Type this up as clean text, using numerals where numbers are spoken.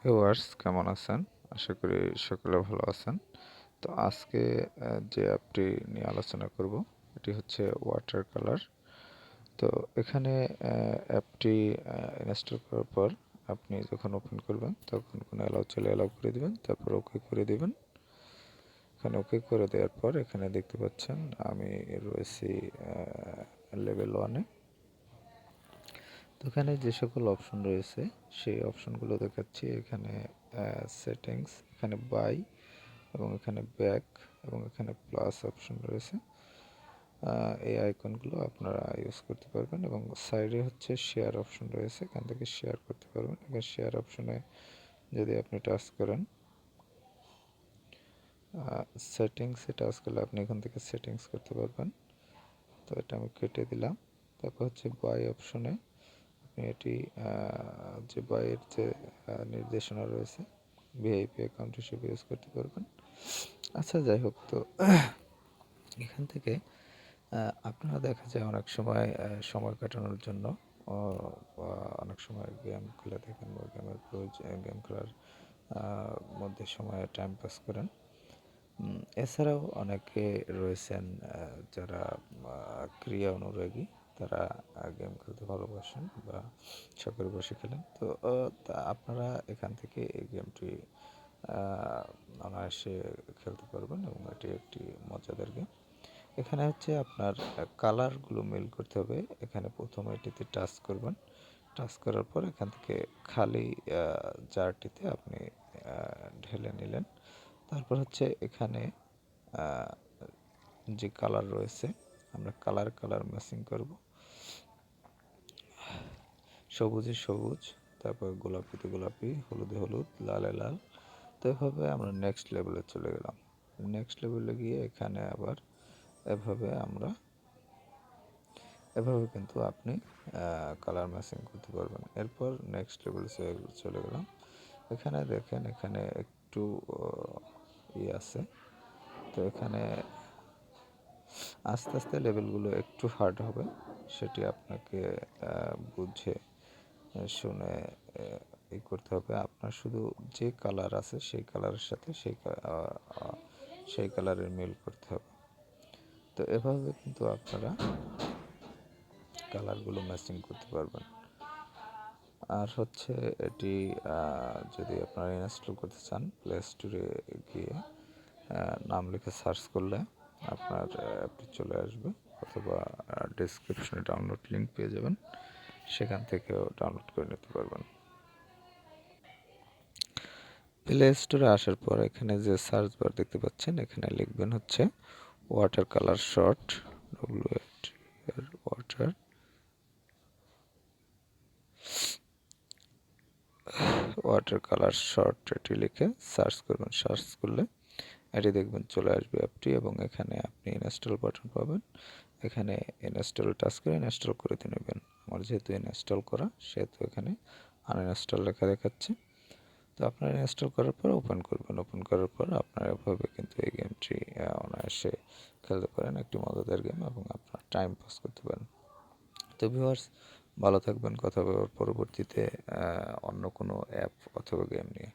Viewers কেমন আছেন? আশা করি সকলে ভালো আছেন। তো আজকে যে অ্যাপটি নিয়ে আলোচনা করব এটি হচ্ছে ওয়াটার কালার। তো এখানে অ্যাপটি ইনস্টল করার পর আপনি যখন ওপেন করবেন তখন কোনো অ্যালাউ চাইলে অ্যালাউ করে দিবেন, তারপর ওকে করে দিবেন। এখানে ওকে করে দেওয়ার পর এখানে দেখতে পাচ্ছেন আমি রয়েছি লেভেল 1-এ। তো এখানে যে সকল অপশন রয়েছে সেই অপশনগুলো দেখাচ্ছি। এখানে সেটিংস, এখানে বাই এবং এখানে ব্যাক এবং এখানে প্লাস অপশন রয়েছে। এই আইকনগুলো আপনারা ইউজ করতে পারবেন এবং সাইডে হচ্ছে শেয়ার অপশন রয়েছে, এখান থেকে শেয়ার করতে পারবেন। এখানে শেয়ার অপশনে যদি আপনি টাচ করেন, সেটিংসে টাচ করলে আপনি এখান থেকে সেটিংস করতে পারবেন। তো এটা আমি কেটে দিলাম। তারপর হচ্ছে বাই অপশনে আপনি এটি যে বাইয়ের যে নির্দেশনা রয়েছে ভিআইপি অ্যাকাউন্ট হিসেবে ইউজ করতে পারবেন। আচ্ছা, যাই হোক, তো এখান থেকে আপনারা দেখা যায় অনেক সময় সময় কাটানোর জন্য অনেক সময় গেম খেলে থাকেন বা গেম খেলার মধ্যে সময় টাইম পাস করেন। এছাড়াও অনেকে রয়েছেন যারা ক্রীড়া অনুরাগী, তারা গেম খেলতে ভালোবাসেন বা শখের বশে খেলেন। তো আপনারা এখান থেকে এই গেমটি অনায়াসে খেলতে পারবেন এবং এটি একটি মজাদার গেম। এখানে হচ্ছে আপনার কালারগুলো মিল করতে হবে। এখানে প্রথমে এটিতে টাচ করবেন। টাচ করার পর এখান থেকে খালি জারটিতে আপনি ঢেলে নিলেন। তারপর হচ্ছে এখানে যে কালার রয়েছে, আমরা কালার ম্যাচিং করব। সবুজে সবুজ, তারপর গোলাপিতে গোলাপি, হলুদে হলুদ, লালে লাল। তো এভাবে আমরা নেক্সট লেভেলে চলে গেলাম। নেক্সট লেভেলে গিয়ে এখানে আবার এভাবে কিন্তু আপনি কালার ম্যাচিং করতে পারবেন। এরপর নেক্সট লেভেলে চলে গেলাম। এখানে দেখেন, এখানে একটু আছে। তো এখানে আস্তে আস্তে লেভেলগুলো একটু হার্ড হবে, সেটি আপনাকে বুঝে শুনে এই করতে হবে। আপনার শুধু যে কালার আছে সেই কালারের সাথে সেই কালারের মিল করতে হবে। তো এভাবে কিন্তু আপনারা কালারগুলো ম্যাচিং করতে পারবেন। আর হচ্ছে এটি যদি আপনারা ইনস্টল করতে চান, প্লে স্টোরে গিয়ে নাম লিখে সার্চ করলে আপনার অ্যাপটি চলে আসবে, অথবা ডেসক্রিপশনে ডাউনলোড লিঙ্ক পেয়ে যাবেন, সেখান থেকেও ডাউনলোড করে নিতে পারবেন। প্লে স্টোরে আসার পর এখানে যে সার্চ বার দেখতে পাচ্ছেন, এখানে লিখবেন হচ্ছে water colour short, water water colour short, এটি লিখে সার্চ করবেন। সার্চ করলে এটি দেখবেন চলে আসবে অ্যাপটি এবং এখানে আপনি ইনস্টল বাটন পাবেন। এখানে ইনস্টল টাচ করে ইনস্টল করে দিয়ে নেবেন। আমার যেহেতু ইনস্টল করা, সেহেতু এখানে আনইনস্টল লেখা দেখাচ্ছে। তো আপনারা ইনস্টল করার পর ওপেন করবেন। ওপেন করার পর আপনারা এভাবে কিন্তু এই গেমটি অনায়াসে খেলতে পারেন। একটি মজাদার গেম এবং আপনারা টাইম পাস করতে পারেন। তো ভিউয়ার্স, ভালো থাকবেন। কথা হবে পরবর্তীতে অন্য কোনো অ্যাপ অথবা গেম নিয়ে।